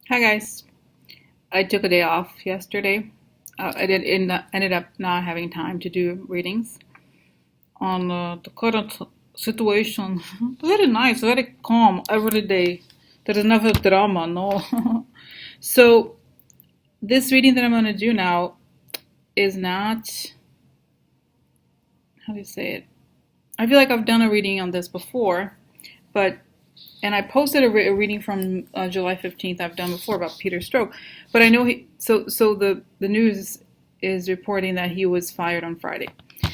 Hi guys. I took a day off yesterday. Ended up not having time to do readings on the current situation. Very nice, very calm every day. There is never drama, no. So this reading that I'm going to do now is not, how do you say it? I feel like I've done a reading on this before, but and I posted a reading from July 15th I've done before about Peter Strzok, but I know the news is reporting that he was fired on Friday.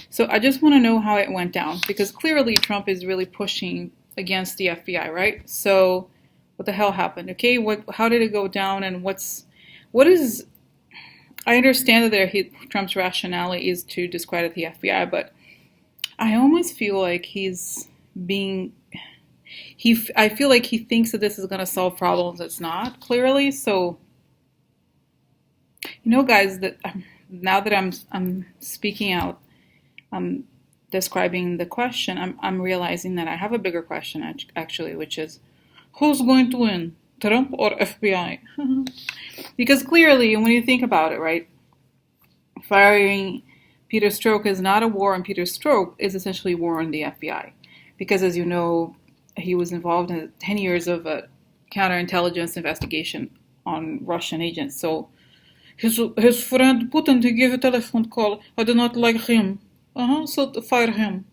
So I just want to know how it went down because clearly Trump is really pushing against the FBI, right? So what the hell happened? Okay, how did it go down and what is I understand that Trump's rationale is to discredit the FBI, but I almost feel like being I feel like he thinks that this is going to solve problems. It's not clearly. So, guys, that now that I'm speaking out, I'm describing the question. I'm realizing that I have a bigger question actually, which is, who's going to win, Trump or FBI? Because clearly, when you think about it, right, firing Peter Strzok is not a war on Peter Strzok. Is essentially a war on the FBI, because as you know, he was involved in 10 years of a counterintelligence investigation on Russian agents. So his friend Putin to give a telephone call. I do not like him. So fire him.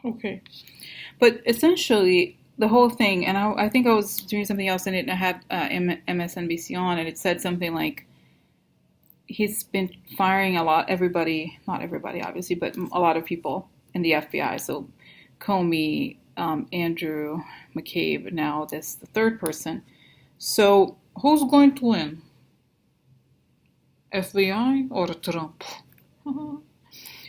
Okay. But essentially, the whole thing, and I think I was doing something else in it, and I had MSNBC on, and it said something like he's been firing everybody, not everybody obviously, but a lot of people in the FBI. So Comey, Andrew McCabe, now the third person. So who's going to win? FBI or Trump?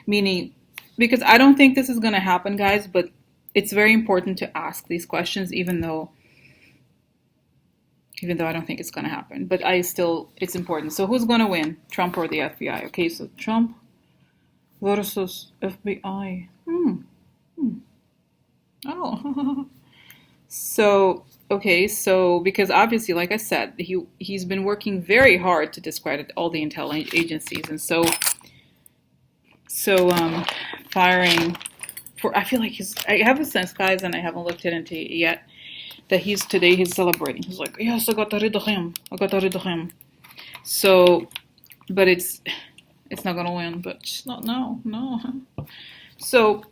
Meaning, because I don't think this is going to happen, guys, but it's very important to ask these questions, even though I don't think it's going to happen. But it's important. So who's going to win, Trump or the FBI? Okay, so Trump versus FBI. Oh. So, okay, so because obviously, like I said, he's been working very hard to discredit all the intel agencies, and so firing for I feel like I have a sense, guys, and I haven't looked into it yet, that he's celebrating. He's like, yes, I got rid of him. I got rid of him. So, but it's not gonna win. But just not no. So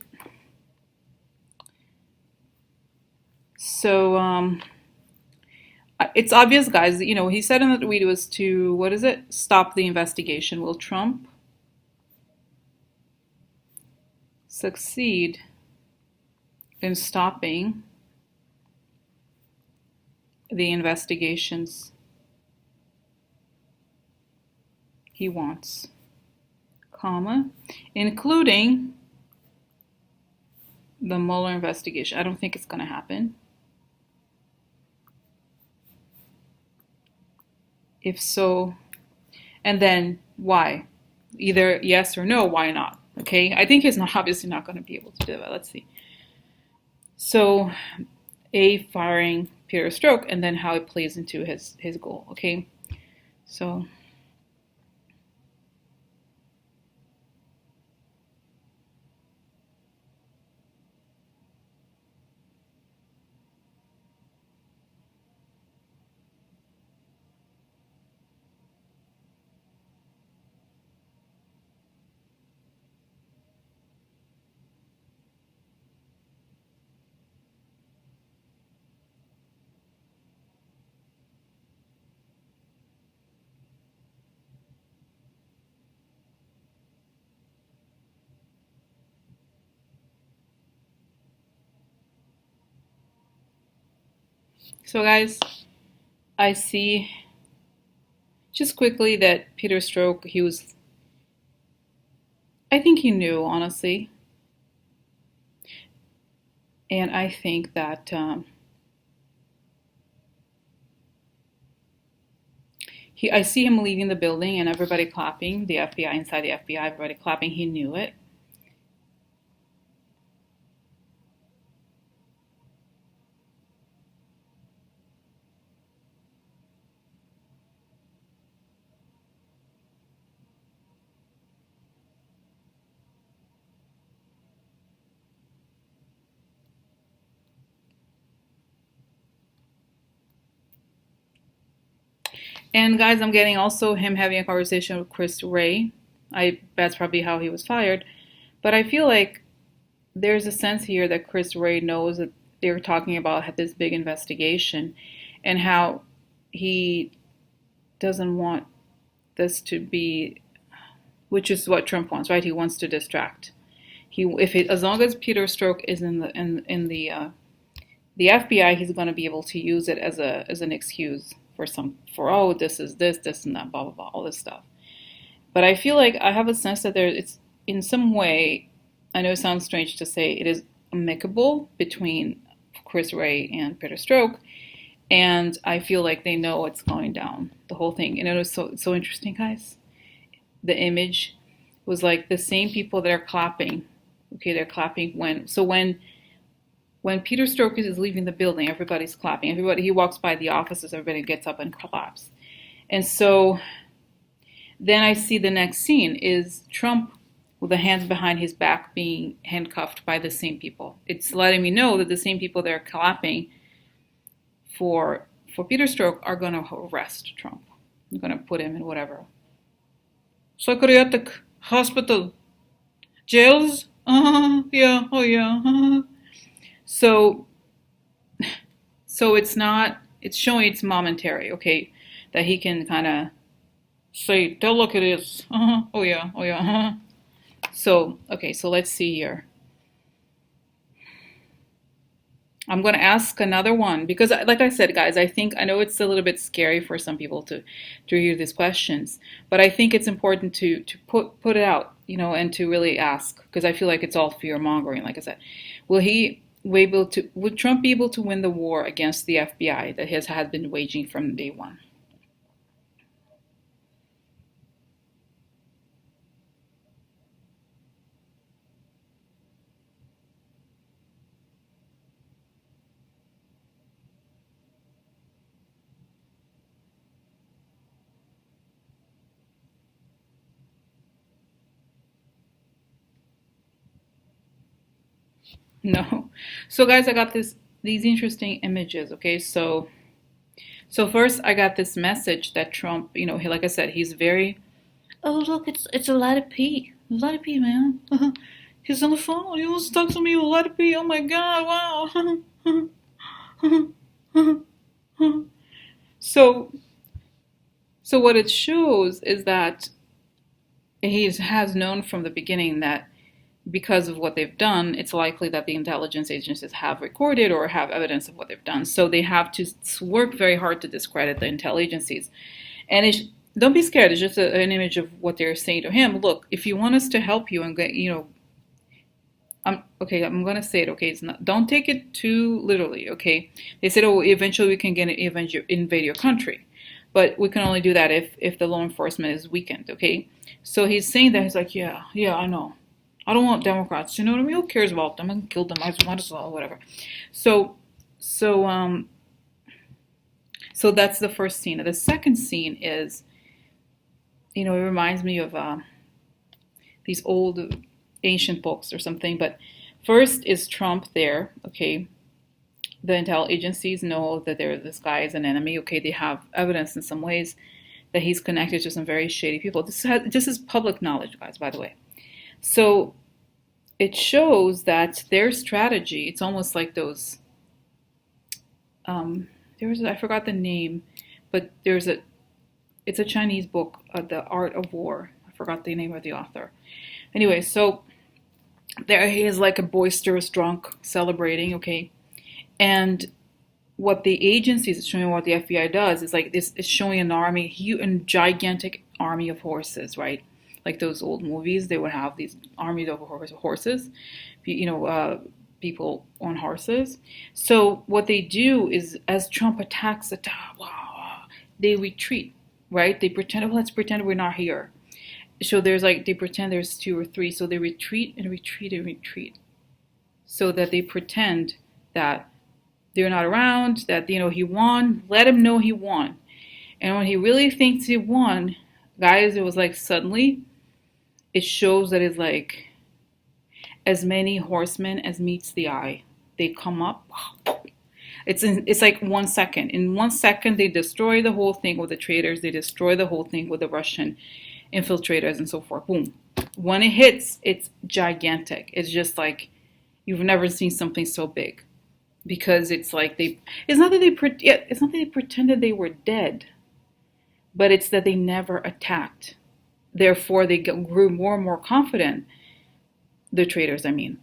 so it's obvious, guys. He said in the tweet was to what is it? Stop the investigation. Will Trump succeed in stopping the investigations he wants, comma, including the Mueller investigation? I don't think it's going to happen. If so, and then why? Either yes or no, why not? Okay, I think he's obviously not going to be able to do that. Let's see. So, firing Peter Strzok, and then how it plays into his goal. Okay, so guys, I see just quickly that Peter Strzok, I think he knew, honestly. And I think that I see him leaving the building and everybody clapping, the FBI, inside the FBI, everybody clapping. He knew it. And guys, I'm getting also him having a conversation with Chris Ray. That's probably how he was fired. But I feel like there's a sense here that Chris Ray knows that they're talking about this big investigation and how he doesn't want this to be, which is what Trump wants, right? He wants to distract. As long as Peter Strzok is in the FBI, he's going to be able to use it as an excuse for oh, this is this and that, blah blah blah, all this stuff. But I feel like I have a sense that it's in some way. I know it sounds strange to say it is amicable between Chris Ray and Peter Strzok, and I feel like they know what's going down, the whole thing. And it was so interesting, guys. The image was like the same people that are clapping. Okay, they're clapping when Peter Strzok is leaving the building, everybody's clapping. He walks by the offices, everybody gets up and claps. And so then I see the next scene is Trump with the hands behind his back being handcuffed by the same people. It's letting me know that the same people that are clapping for Peter Strzok are going to arrest Trump. They're going to put him in whatever. Psychiatric hospital. Jails? Yeah, oh yeah. So it's showing it's momentary, okay, that he can kind of say, tell look it is. Oh yeah. So, okay, so let's see here. I'm going to ask another one because, like I said, guys, I know it's a little bit scary for some people to hear these questions, but I think it's important to put it out, and to really ask, because I feel like it's all fear mongering. Like I said, would Trump be able to win the war against the FBI that has been waging from day one? No. So guys, I got these interesting images, okay? So first I got this message that Trump, like I said, he's very, oh look, it's a lot of pee. A lot of pee, man. He's on the phone. He wants to talk to me with a lot of pee. Oh my god, wow. So what it shows is that he has known from the beginning that because of what they've done, it's likely that the intelligence agencies have recorded or have evidence of what they've done. So they have to work very hard to discredit the intel agencies. And don't be scared. It's just an image of what they're saying to him. Look, if you want us to help you and get, I'm going to say it, okay? Don't take it too literally, okay? They said, oh, eventually we can invade your country. But we can only do that if the law enforcement is weakened, okay? So he's saying that, he's like, yeah, I know. I don't want Democrats. You know what I mean? Who cares about them? I can kill them. I might as well, whatever. So that's the first scene. The second scene is, it reminds me of these old ancient books or something. But first is Trump there, okay? The intel agencies know that this guy is an enemy, okay? They have evidence in some ways that he's connected to some very shady people. This is public knowledge, guys, by the way. So it shows that their strategy, it's almost like those, I forgot the name, but it's a Chinese book, The Art of War. I forgot the name of the author. Anyway, so there he is like a boisterous drunk celebrating, okay? And what the agencies is showing, what the FBI does is like this, is showing an army, a gigantic army of horses, right? Like those old movies, they would have these armies of horses, people on horses. So what they do is, as Trump attacks the tower, they retreat, right? They pretend, oh, let's pretend we're not here. So they pretend there's two or three, so they retreat and retreat and retreat, so that they pretend that they're not around, that, he won. Let him know he won. And when he really thinks he won, guys, it was like suddenly, it shows that it's like as many horsemen as meets the eye. They come up, It's like 1 second. In 1 second, they destroy the whole thing with the traitors. They destroy the whole thing with the Russian infiltrators and so forth. Boom. When it hits, it's gigantic. It's just like you've never seen something so big, because it's like it's not that it's not that they pretended they were dead, but it's that they never attacked. Therefore, they grew more and more confident, the traitors, I mean,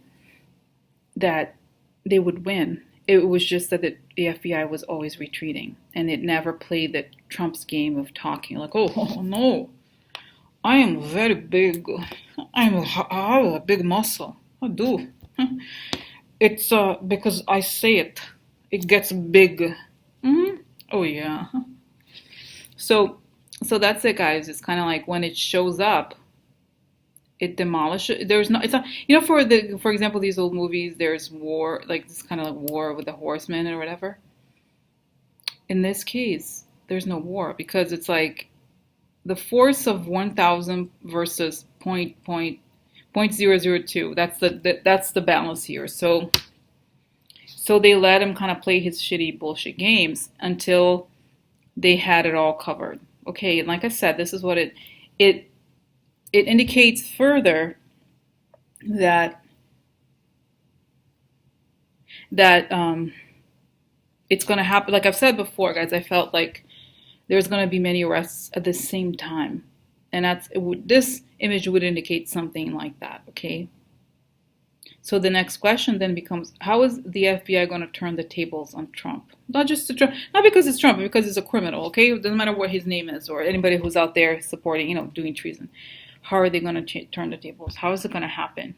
that they would win. It was just that the FBI was always retreating, and it never played the Trump's game of talking like, oh no, I am very big. I have a big muscle. I do. It's because I say it. It gets big. Oh yeah. So that's it, guys. It's kind of like when it shows up, it demolishes. There's no. It's not. For example, these old movies. There's war, like this kind of like war with the horsemen or whatever. In this case, there's no war, because it's like the force of 1,000 versus point 0.002. That's the balance here. So they let him kind of play his shitty bullshit games until they had it all covered. Okay, and like I said, this is what it indicates further that it's going to happen. Like I've said before, guys, I felt like there's going to be many arrests at the same time, and this image would indicate something like that. Okay. So the next question then becomes, how is the FBI going to turn the tables on Trump? Not because it's Trump, but because it's a criminal, okay? It doesn't matter what his name is, or anybody who's out there supporting, doing treason. How are they going to turn the tables? How is it going to happen?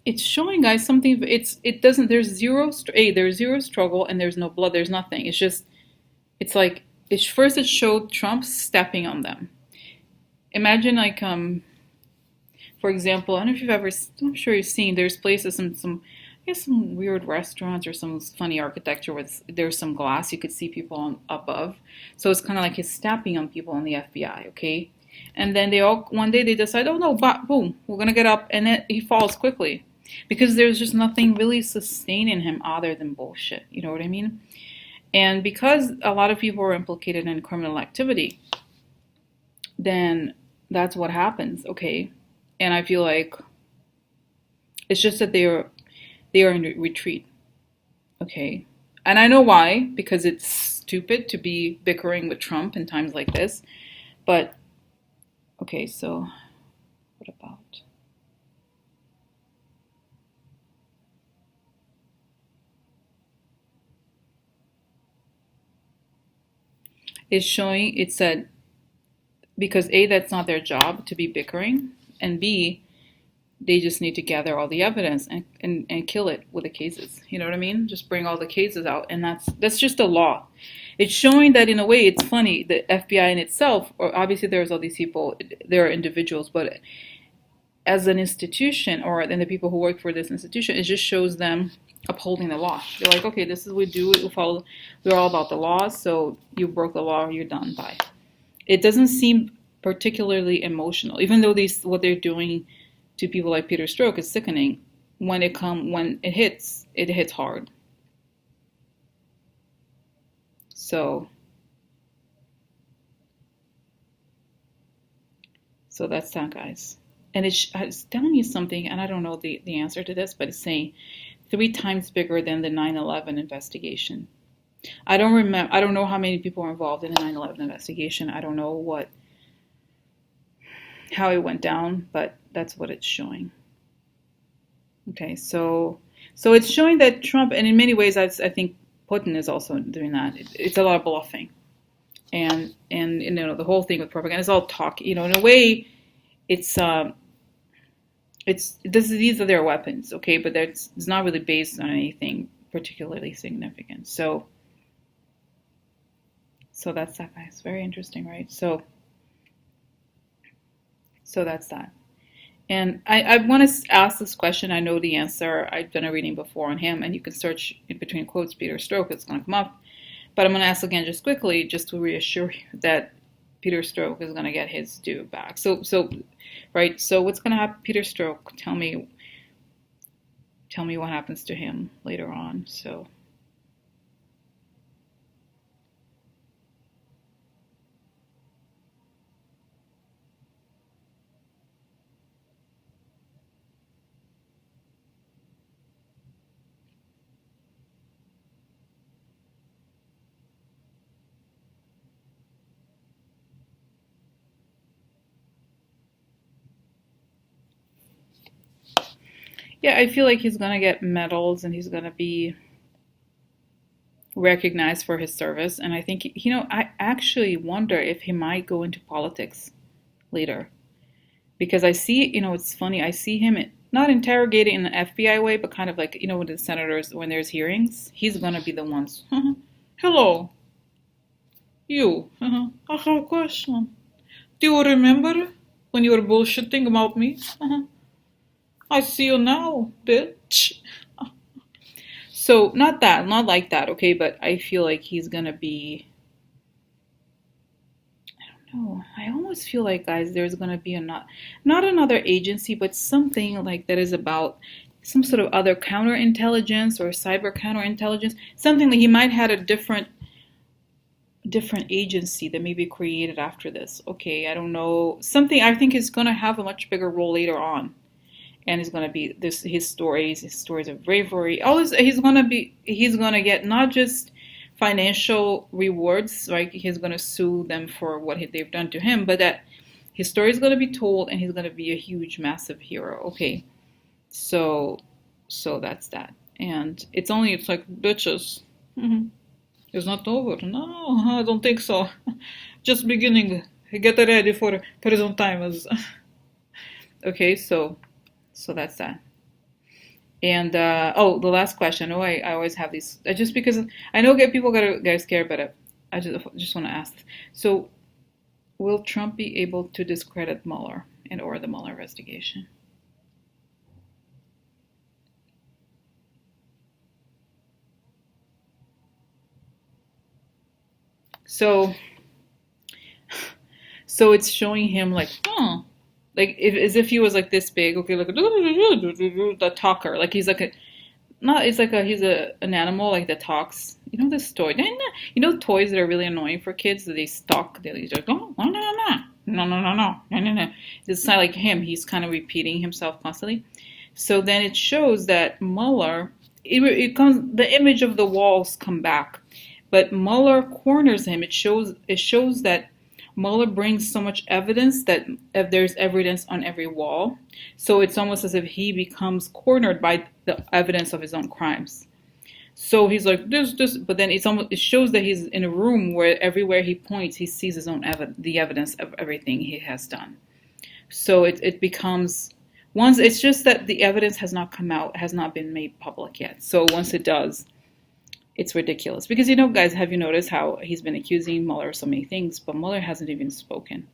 It's showing, guys, something. There's zero struggle, and there's no blood. There's nothing. It's like, first it showed Trump stepping on them. Imagine, like, for example, I don't know if you've ever, I'm sure you've seen, there's places, some weird restaurants or some funny architecture where there's some glass, you could see people above. So it's kind of like he's stepping on people in the FBI, okay? And then one day they decide, oh no, boom, we're going to get up, and then he falls quickly. Because there's just nothing really sustaining him other than bullshit, you know what I mean? And because a lot of people are implicated in criminal activity, then that's what happens, okay? And I feel like it's just that they are in retreat, okay? And I know why, because it's stupid to be bickering with Trump in times like this. But, okay, so what about? It said, because A, that's not their job to be bickering, and B, they just need to gather all the evidence and kill it with the cases. You know what I mean? Just bring all the cases out, and that's just a law. It's showing that, in a way, it's funny, the FBI in itself, or obviously there's all these people, there are individuals, but as an institution, or then the people who work for this institution, it just shows them upholding the law. They're like, okay, this is what we do. We're all about the law. So you broke the law, you're done. Bye. It doesn't seem particularly emotional, even though what they're doing to people like Peter Strzok is sickening. When it hits hard. So that's that, guys. And it's telling you something, and I don't know the answer to this, but it's saying 3 times bigger than the 9/11 investigation. I don't know how many people were involved in the 9/11 investigation. I don't know how it went down, but that's what it's showing. Okay, so it's showing that Trump, and in many ways, I think Putin is also doing that. It's a lot of bluffing, and the whole thing with propaganda is all talk. In a way, these are their weapons, okay, but it's not really based on anything particularly significant. So that's that, guys. Very interesting, right? So that's that. And I want to ask this question. I know the answer. I've done a reading before on him, and you can search in between quotes Peter Strzok. It's going to come up. But I'm going to ask again just quickly, just to reassure you that Peter Strzok is gonna get his due back. So right. So what's gonna happen, Peter Strzok? Tell me what happens to him later on. So. Yeah, I feel like he's gonna get medals and he's gonna be recognized for his service. And I think, I actually wonder if he might go into politics later. Because I see, it's funny, I see him not interrogated in an FBI way, but kind of like, with the senators, when there's hearings, he's gonna be the ones. Hello, you. I have a question. Do you remember when you were bullshitting about me? I see you now, bitch. So not like that, okay, but I feel like he's gonna be, I don't know, I almost feel like, guys, there's gonna be not another agency, but something like that is about some sort of other counterintelligence or cyber counterintelligence, something that he might have a different agency that may be created after this. Okay, I don't know, something I think is gonna have a much bigger role later on. And it's gonna be his stories of bravery. All this, he's gonna get not just financial rewards, like he's gonna sue them for what they've done to him, but that his story is gonna be told, and he's gonna be a huge, massive hero. Okay, so that's that, and it's like bitches. It's not over. No, I don't think so. Just beginning. Get ready for prison times. Okay, so that's that. And the last question. Oh, I always have these. Just because I know people get scared, but I just want to ask. So, will Trump be able to discredit Mueller or the Mueller investigation? So it's showing him like, like as if he was like this big. Okay, like the talker. Like he's like he's an animal like that talks. You know this toy. You know toys that are really annoying for kids that they stalk. They just go, oh, no. It's not like him. He's kind of repeating himself constantly. So then it shows that Mueller. It comes. The image of the walls come back, but Mueller corners him. It shows that Mueller brings so much evidence that there's evidence on every wall. So it's almost as if he becomes cornered by the evidence of his own crimes. So he's like this, but then it shows that he's in a room where everywhere he points, he sees his own the evidence of everything he has done. So it becomes once it's just that the evidence has not come out, has not been made public yet. So once it does, it's ridiculous. Because, guys, have you noticed how he's been accusing Mueller of so many things, but Mueller hasn't even spoken?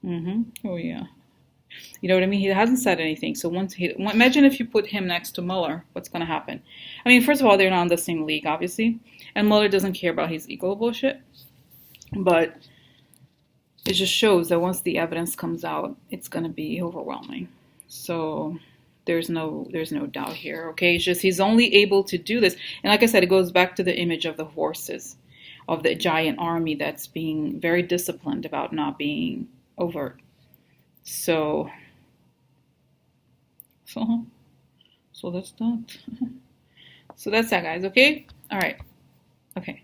Oh, yeah. You know what I mean? He hasn't said anything. So imagine if you put him next to Mueller, what's going to happen? I mean, first of all, they're not in the same league, obviously. And Mueller doesn't care about his ego bullshit. But it just shows that once the evidence comes out, it's going to be overwhelming. So there's no doubt here. Okay, it's just he's only able to do this, and like I said, it goes back to the image of the horses, of the giant army that's being very disciplined about not being overt. So that's that. So that's that, guys. Okay, all right, okay.